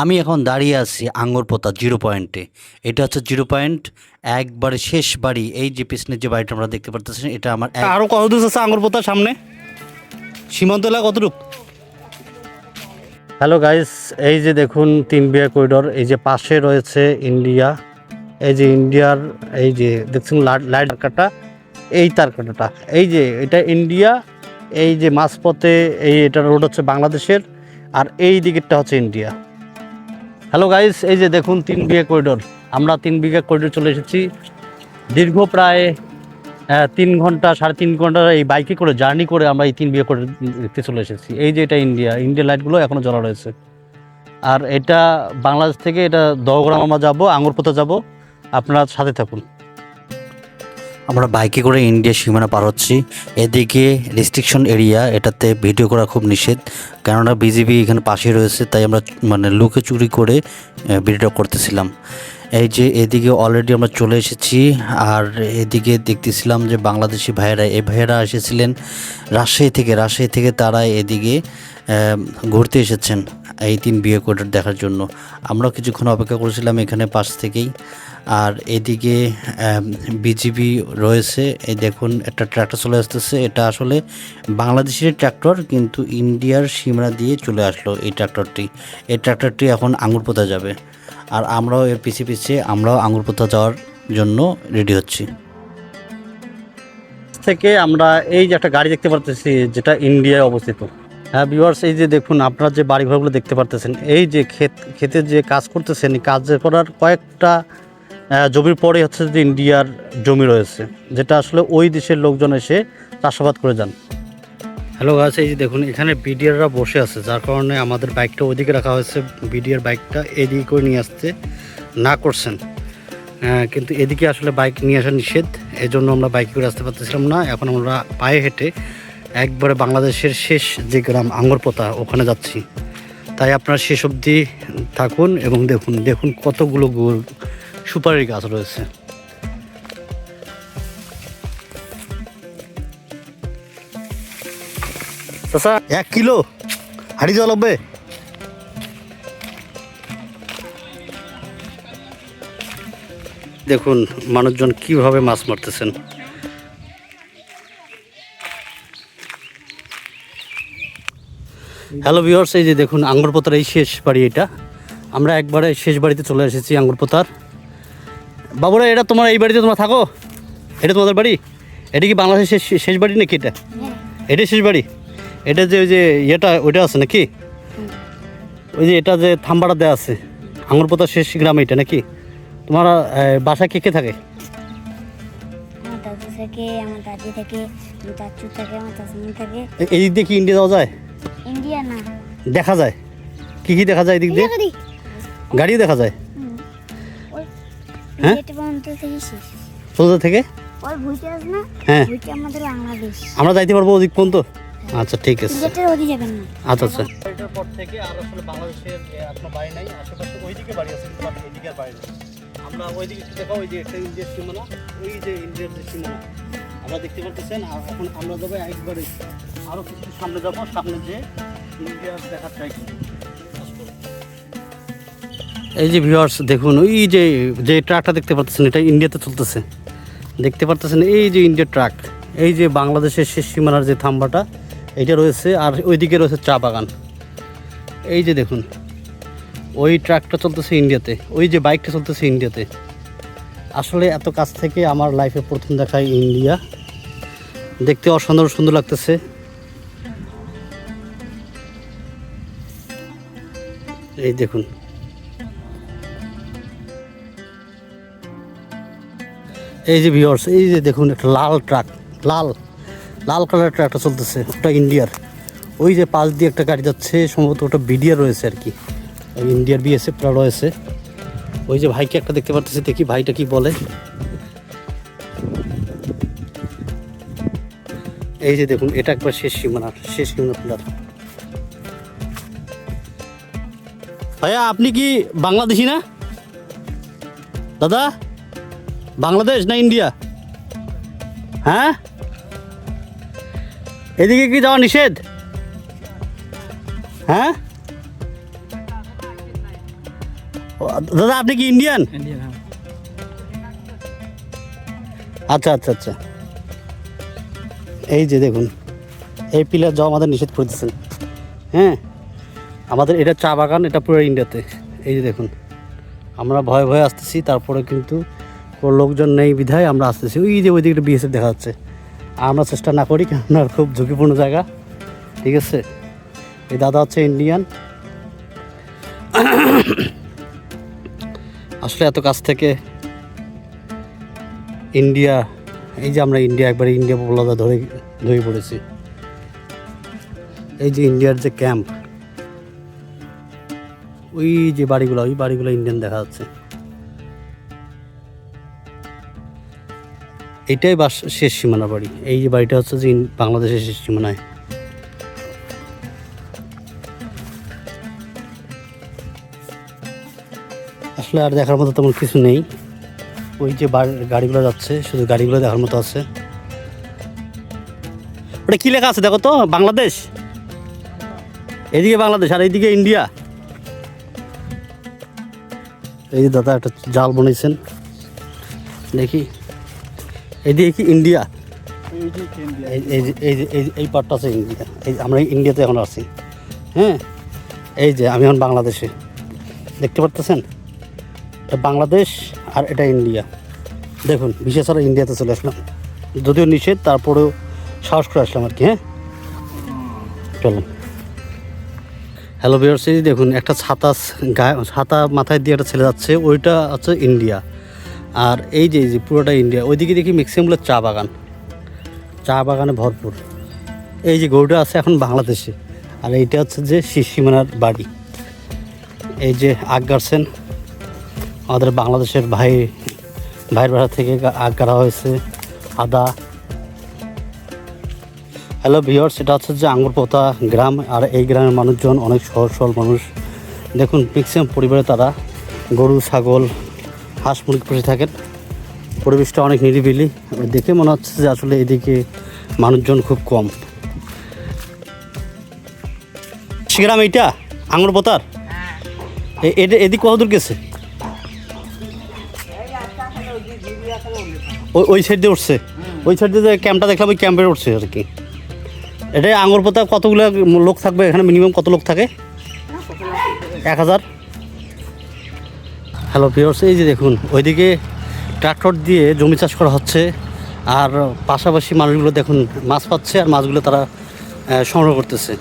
আমি এখন দাঁড়িয়ে আছি আঙ্গরপোতা জিরো পয়েন্টে। এটা হচ্ছে জিরো পয়েন্ট, একবারে শেষ বাড়ি। এই যে পিছনের যে বাড়িটা আমরা দেখতে পারতেছেন, এটা আমার আরো কত দূর আছে আঙ্গরপোতার সামনে? সীমান্ত এলাকা কতটুকু? হ্যালো গাইস, এই যে দেখুন তিন বিয়া করিডোর, এই যে পাশে রয়েছে ইন্ডিয়া। এই যে ইন্ডিয়ার এই যে দেখছেন লাইট তারকাটা, এই তারকাটা, এই যে এটা ইন্ডিয়া। এই যে মাঝপথে এই এটা রোড হচ্ছে বাংলাদেশের, আর এই দিকেরটা হচ্ছে ইন্ডিয়া। হ্যালো গাইস, এই যে দেখুন তিন বিঘা করিডোর। আমরা তিন বিঘা করিডোর চলে এসেছি। দীর্ঘ প্রায় 3 ঘন্টা 3.5 ঘন্টা এই বাইকে করে জার্নি করে আমরা এই তিন বিঘা করিডোর দেখতে চলে এসেছি। এই যে এটা ইন্ডিয়া লাইটগুলো এখনও জ্বলা রয়েছে। আর এটা বাংলাদেশ থেকে এটা দহগ্রাম আমরা যাবো, আঙ্গরপোতা যাব। আপনারা সাথে থাকুন। আমরা বাইকে করে ইন্ডিয়া সীমানা পার হচ্ছি। এদিকে রেস্ট্রিকশন এরিয়া, এটাতে ভিডিও করা খুব নিষেধ, কেননা বিজিবি এখানে পাশে রয়েছে। তাই আমরা লুকে চুরি করে ভিডিওটা করতেছিলাম। এই যে এদিকে অলরেডি আমরা চলে এসেছি। আর এদিকে দেখতেছিলাম যে বাংলাদেশি ভাইয়েরা, এই ভাইয়েরা এসেছিলেন রাজশাহী থেকে তারা এদিকে ঘুরতে এসেছেন এই তিন বিয়ে করিডোর দেখার জন্য। আমরাও কিছুক্ষণ অপেক্ষা করেছিলাম এখানে পাশ থেকেই। আর এদিকে বিজিবি রয়েছে। এই দেখুন একটা ট্র্যাক্টর চলে আসতেছে। এটা আসলে বাংলাদেশের ট্র্যাক্টর, কিন্তু ইন্ডিয়ার সীমানা দিয়ে চলে আসলো এই ট্র্যাক্টরটি এখন আঙ্গুরপোতা যাবে। আর আমরাও এর পিছিয়ে আমরাও আঙ্গুরপোতা যাওয়ার জন্য রেডি হচ্ছি। থেকে আমরা এই যে একটা গাড়ি দেখতে পারতেছি, যেটা ইন্ডিয়ায় অবস্থিত। হ্যাঁ ভিউয়ার্স, এই যে দেখুন আপনারা যে বাড়িঘরগুলো দেখতে পারতেছেন, এই যে ক্ষেতে যে কাজ করতেছেন, এই কাজ করার কয়েকটা জমির পরে হচ্ছে যে ইন্ডিয়ার জমি রয়েছে, যেটা আসলে ওই দেশের লোকজন এসে চাষাবাদ করে যান। হ্যালো গাছ, এই যে দেখুন এখানে বিডিআররা বসে আছে, যার কারণে আমাদের বাইকটা ওইদিকে রাখা হয়েছে। বিডিআর বাইকটা এদিকে করে নিয়ে আসতে না করছেন, কিন্তু এদিকে আসলে বাইক নিয়ে আসা নিষেধ। এই জন্য আমরা বাইক করে আসতে পারতেছিলাম না। এখন আমরা পায়ে হেঁটে একবারে বাংলাদেশের শেষ যে গ্রাম আঙ্গরপোতা, ওখানে যাচ্ছি। তাই আপনারা শেষ অবধি থাকুন এবং দেখুন কতগুলো সুপারির গাছ রয়েছে। চাচা 1 কিলো হাড়ি জল হবে? দেখুন মানুষজন কিভাবে মাছ মারতেছেন। হ্যালো ভিউয়ার্স, এই যে দেখুন আঙ্গরপোতার এই শেষ বাড়ি। এটা আমরা একবারে শেষ বাড়িতে চলে এসেছি আঙ্গরপোতার। বাবুরা, এটা তোমার এই বাড়িতে তোমরা থাকো? এটা তোমাদের বাড়ি? এটা কি বাংলাদেশের শেষ বাড়ি নাকি? এটাই শেষ বাড়ি? এটা যে ওই যে ইয়েটা ওইটা আছে নাকি? ওই যে এটা যে থাম্বাটা দেওয়া আছে, আঙ্গরপোতার শেষ গ্রাম এটা নাকি? তোমার বাসায় কে কে থাকে? আমার দাদু থাকে, আমার দাদি থাকে, আমার চাচু থাকে, আমার চাচুমি থাকে। এই দিক দিয়ে কি ইন্ডিয়া যাওয়া যায়? ইন্ডিয়া না, দেখা যায়। কি কি দেখা যায় এদিক দিয়ে? গাড়িও দেখা যায়। ওই হ্যাঁ, গেট পর্যন্ত থেকে শেষ। কোথা থেকে? ওই ভুইটা আছে না, হ্যাঁ, ভুইটা আমাদের বাংলাদেশ। আমরা যাইতে পারবো ওদিক পর্যন্ত? আচ্ছা ঠিক আছে। গেটের ওদিকে যাবেন না। আচ্ছা আচ্ছা। এটার পর থেকে আর আসলে বাংলাদেশের আপনার বাড়ি নাই, আশেপাশে ওইদিকে বাড়ি আছে, কিন্তু ওইদিকে আর বাড়ি নেই। আমরা ওইদিকে একটু দেখাও, ওই যে একটা ইন্ডিয়ার সীমানা, ওই যে ইন্ডিয়ার যে সীমানা আমরা দেখতে পাচ্ছেন। আর এখন আমরা যাবো একবারে আরও কিছু সামনে যাবো, সামনে যে ইন্ডিয়ার দেখার ট্রাই করবো। এই যে ভিউয়ার্স দেখুন, ওই যে যে ট্রাকটা দেখতে পাচ্ছেন, এটা ইন্ডিয়াতে চলতেছে। দেখতে পাচ্ছেন এই যে ইন্ডিয়ার ট্রাক, এই যে বাংলাদেশের শেষ সীমানার যে থাম্বাটা এইটা রয়েছে, আর ওইদিকে রয়েছে চা বাগান। এই যে দেখুন ওই ট্রাকটা চলতেছে ইন্ডিয়াতে, ওই যে বাইকটা চলতেছে ইন্ডিয়াতে। আসলে এত কাছ থেকে আমার লাইফে প্রথম দেখায় ইন্ডিয়া। দেখতে অসাধারণ সুন্দর লাগতেছে। এই দেখুন, এই যে ভিউয়ার্স, এই যে দেখুন একটা লাল ট্রাক, লাল কালারের ট্রাকটা চলতেছে, ওটা ইন্ডিয়ার। ওই যে পাশ দিয়ে একটা গাড়ি যাচ্ছে, সম্ভবত ওটা বিডিআর রয়েছে আর কি, ইন্ডিয়ার বিএসএফরা রয়েছে। ওই যে ভাইকে একটা দেখতে পাচ্ছি, দেখি ভাইটা কি বলে। এই যে দেখুন এটা একবার শেষ সীমানা পিলার। ভাইয়া আপনি কি বাংলাদেশি না দাদা? বাংলাদেশ না ইন্ডিয়া? হ্যাঁ, এদিকে কি যাওয়া নিষেধ? হ্যাঁ, দাদা আপনি কি ইন্ডিয়ান? इंडियन हाँ আচ্ছা আচ্ছা আচ্ছা, এই যে দেখুন এই পিলার যাওয়া আমাদের নিষেধ করে দিচ্ছেন। হ্যাঁ, আমাদের এটা চা বাগান, এটা পুরো ইন্ডিয়াতে। এই যে দেখুন আমরা ভয়ে ভয়ে আসতেছি, তারপরে কিন্তু কোনো লোকজন নেই বিধায় আমরা আসতেছি। ওই যে ওই দিকে বিএসএফ দেখা যাচ্ছে। আমরা চেষ্টা না করি, কেননা খুব ঝুঁকিপূর্ণ জায়গা। ঠিক আছে, এই দাদা হচ্ছে ইন্ডিয়ান। আসলে এত কাছ থেকে ইন্ডিয়া, এই যে আমরা ইন্ডিয়া একবারে ইন্ডিয়া বলাদা ধরে পড়েছি। এই যে ইন্ডিয়ার যে ক্যাম্প, ওই যে বাড়িগুলো, ওই বাড়িগুলো ইন্ডিয়ান দেখা যাচ্ছে। এইটাই শেষ সীমানা বাড়ি। এই যে বাড়িটা হচ্ছে যে বাংলাদেশের শেষ সীমানায়। আসলে আর দেখার মতো তেমন কিছু নেই। ওই যে গাড়িগুলো যাচ্ছে, শুধু গাড়িগুলো দেখার মতো আছে। ওটা কি লেখা আছে দেখো তো? বাংলাদেশ, এইদিকে বাংলাদেশ আর এইদিকে ইন্ডিয়া। এই যে দাদা একটা জাল বানিয়েছেন, দেখি এইদিকে কি ইন্ডিয়া? এই পার্টটা আছে ইন্ডিয়া। এই আমরা ইন্ডিয়াতে এখন আছি। হ্যাঁ, এই যে আমি এখন বাংলাদেশে, দেখতে পারতেছেন? এটা বাংলাদেশ আর এটা ইন্ডিয়া। দেখুন বিশেষ করে ইন্ডিয়াতে চলে আসলাম, যদিও নিষেধ, তারপরেও সাহস করে আসলাম আর কি। হ্যাঁ, চলুন। হ্যালো ভিউয়ার্স, এই দেখুন একটা ছাতা মাথায় দিয়ে একটা ছেলে যাচ্ছে, ওইটা হচ্ছে ইন্ডিয়া। আর এই যে পুরোটা ইন্ডিয়া। ওইদিকে দেখি ম্যাক্সিমামগুলো চা বাগানে ভরপুর। এই যে গরুটা আছে এখন বাংলাদেশে, আর এইটা হচ্ছে যে সীমানার বাড়ি। এই যে আগ গাড়ছেন আমাদের বাংলাদেশের ভাইয়ের বাসা থেকে আগ গাড়া হয়েছে, আদা। হ্যালো ভিউয়ার্স, এটা হচ্ছে যে আঙ্গুরপোতা গ্রাম। আর এই গ্রামের মানুষজন অনেক সহজ সরল মানুষ। দেখুন ম্যাক্সিমাম পরিবারে তারা গরু, ছাগল, হাঁস মুরগি পুষে থাকেন। পরিবেশটা অনেক নিরিবিলি, দেখে মনে হচ্ছে যে আসলে এদিকে মানুষজন খুব কম। গ্রাম এইটা আঙ্গুরপোতার, এদিক কত দূর গেছে? ওই সাইড দিয়ে উঠছে, ওই সাইড দিয়ে ক্যাম্পটা দেখলাম, ওই ক্যাম্পে উঠছে আর কি। এটা আঙ্গুরপোতা কতগুলো লোক থাকবে এখানে? মিনিমাম কত লোক থাকে? 1000। হ্যালো ভিউয়ার্স, এই যে দেখুন ওইদিকে ট্রাক্টর দিয়ে জমি চাষ করা হচ্ছে, আর পাশাপাশি মানুষগুলো দেখুন মাছ পাচ্ছে, আর মাছগুলো তারা সংগ্রহ করতেছে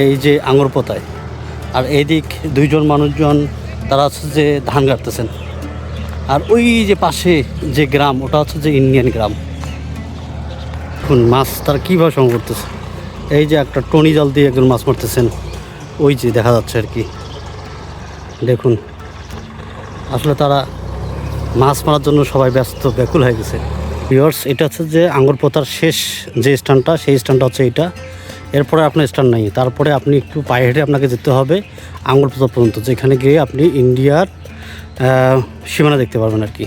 এই যে আঙ্গুরপোতায়। আর এইদিক দুইজন মানুষজন তারা হচ্ছে যে ধান কাটতেছেন। আর ওই যে পাশে যে গ্রাম, ওটা হচ্ছে যে ইন্ডিয়ান গ্রাম। দেখুন মাছ তারা কীভাবে সংগ্রহ করতেছে। এই যে একটা টনি জাল দিয়ে একজন মাছ মারতেছেন, ওই যে দেখা যাচ্ছে আর কি। দেখুন আসলে তারা মাছ মারার জন্য সবাই ব্যস্ত, ব্যাকুল হয়ে গেছে। ভিউয়ার্স, এটা হচ্ছে যে আঙ্গুরপোতার শেষ যে স্ট্যান্ডটা, সেই স্ট্যান্ডটা হচ্ছে এইটা। এরপরে আপনার স্ট্যান্ড নাই, তারপরে আপনি একটু পায়ে হেঁটে আপনাকে যেতে হবে আঙ্গুরপোতা পর্যন্ত, যেখানে গিয়ে আপনি ইন্ডিয়ার সীমানা দেখতে পারবেন আর কি।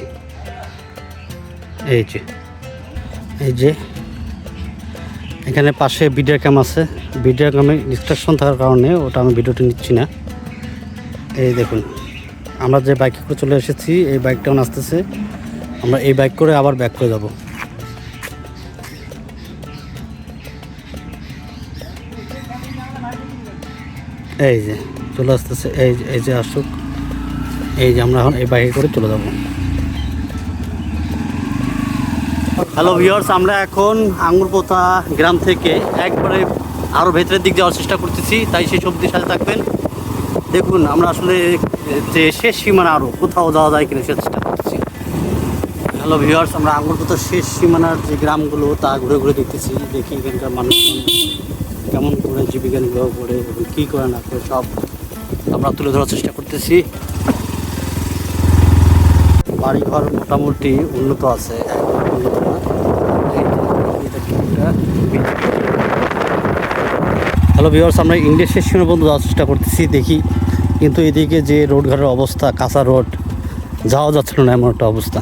এই যে এখানে পাশে বিডিআর ক্যাম্প আছে। বিডিআর ক্যাম্পে ডিস্ট্রাকশন থাকার কারণে ওটা আমি ভিডিওটা নিচ্ছি না। এই দেখুন আমরা যে বাইকে করে চলে এসেছি, এই বাইকটাও আসতেছে। আমরা এই বাইক করে আবার ব্যাক করে যাব। এই যে চলে আসতেছে, এই যে আসুক। এই যে আমরা এখন এই বাইকে করে চলে যাব। হ্যালো ভিউয়ার্স, আমরা এখন আঙ্গুরপোতা গ্রাম থেকে একবারে আরও ভেতরের দিক যাওয়ার চেষ্টা করতেছি, তাই সেই সব সাথে থাকবেন। দেখুন আমরা আসলে যে শেষ সীমানা আরও কোথাও যাওয়া যায় কিনা সে চেষ্টা করতেছি। হ্যালো ভিউয়ার্স, আমরা আঙ্গুরপোতার শেষ সীমানার যে গ্রামগুলো তা ঘুরে ঘুরে দেখতেছি। দেখি এখানকার মানুষ কেমন করে জীবিকা নির্বাহ করে এবং কী করে না করে সব আমরা তুলে ধরার চেষ্টা করতেছি। বাড়িঘর মোটামুটি উন্নত আছে, উন্নত না। হ্যালো ভিউয়ার্স, আমরা ইন্ডিয়ার শেষ সীমানা পর্যন্ত যাওয়ার চেষ্টা করতেছি, দেখি। কিন্তু এদিকে যে রোডঘাটের অবস্থা, কাঁচা রোড, যাওয়া যাচ্ছিল না এমন একটা অবস্থা।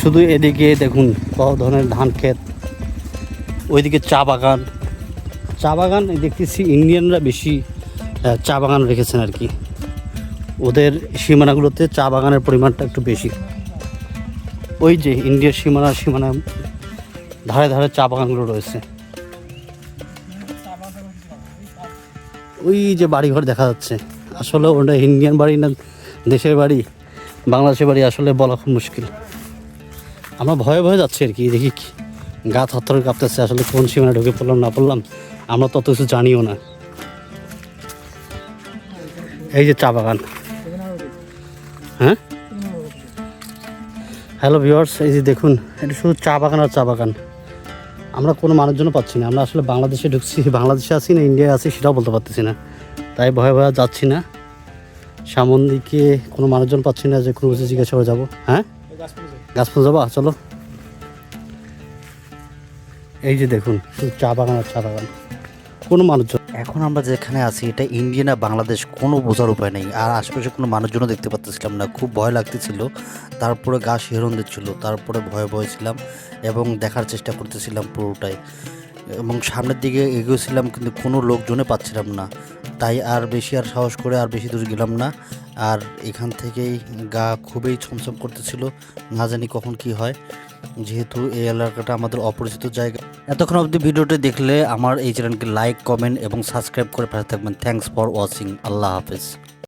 শুধু এদিকে দেখুন কত ধরনের ধান ক্ষেত, ওইদিকে চা বাগান দেখতেছি ইন্ডিয়ানরা বেশি চা বাগান রেখেছেন আর কি। ওদের সীমানাগুলোতে চা বাগানের পরিমাণটা একটু বেশি। ওই যে ইন্ডিয়ার সীমানা ধারে ধারে চা বাগানগুলো রয়েছে। ওই যে বাড়িঘর দেখা যাচ্ছে, আসলে ওটা ইন্ডিয়ান বাড়ি না দেশের বাড়ি, বাংলাদেশের বাড়ি আসলে বলা খুব মুশকিল। আমরা ভয়ে ভয়ে যাচ্ছি আর কি, দেখি কি গা থরথর কাঁপতেছে, আসলে কোন সীমানা ঢুকে পড়লাম না পড়লাম আমরা তত কিছু জানিও না। এই যে চা বাগান। হ্যাঁ, হ্যালো ভিউয়ার্স, এই যে দেখুন এটা শুধু চা বাগান আর চা বাগান। আমরা কোনো মানুষজন পাচ্ছি না, আমরা আসলে বাংলাদেশে ঢুকছি, বাংলাদেশে আছি না ইন্ডিয়ায় আছি সেটাও বলতে পারতেছি না, তাই ভয়ে ভয়ে যাচ্ছি না। সামন দিকে কোনো মানুষজন পাচ্ছি না যে কোনো কিছু জিজ্ঞাসা করে যাবো। হ্যাঁ, গাছপুর যাবো, চলো। এই যে দেখুন শুধু চা বাগান আর চা বাগান, কোনো মানুষজন। এখন আমরা যেখানে আছি এটা ইন্ডিয়া না বাংলাদেশ কোনো বোঝার উপায় নেই, আর আশেপাশে কোনো মানুষজনও দেখতে পাচ্ছিলাম না। খুব ভয় লাগতেছিল, তারপরে গা শিহরণ দিচ্ছিল, তারপরে ভয়ে ভয় ছিলাম এবং দেখার চেষ্টা করতেছিলাম পুরোটাই, এবং সামনের দিকে এগিয়েছিলাম কিন্তু কোনো লোকজনে পাচ্ছিলাম না, তাই আর বেশি আর সাহস করে আর বেশি দূর গেলাম না। আর এখান থেকেই গা খুবই ছমছম করতেছিল, না জানি কখন কি হয়, যেহেতু এই এলাকাটা আমাদের অপরিচিত জায়গা। এতক্ষণ অবধি ভিডিওটি দেখলে আমার এই চ্যানেলকে লাইক, কমেন্ট এবং সাবস্ক্রাইব করে পাশে থাকবেন। Thanks for watching. আল্লাহ হাফেজ।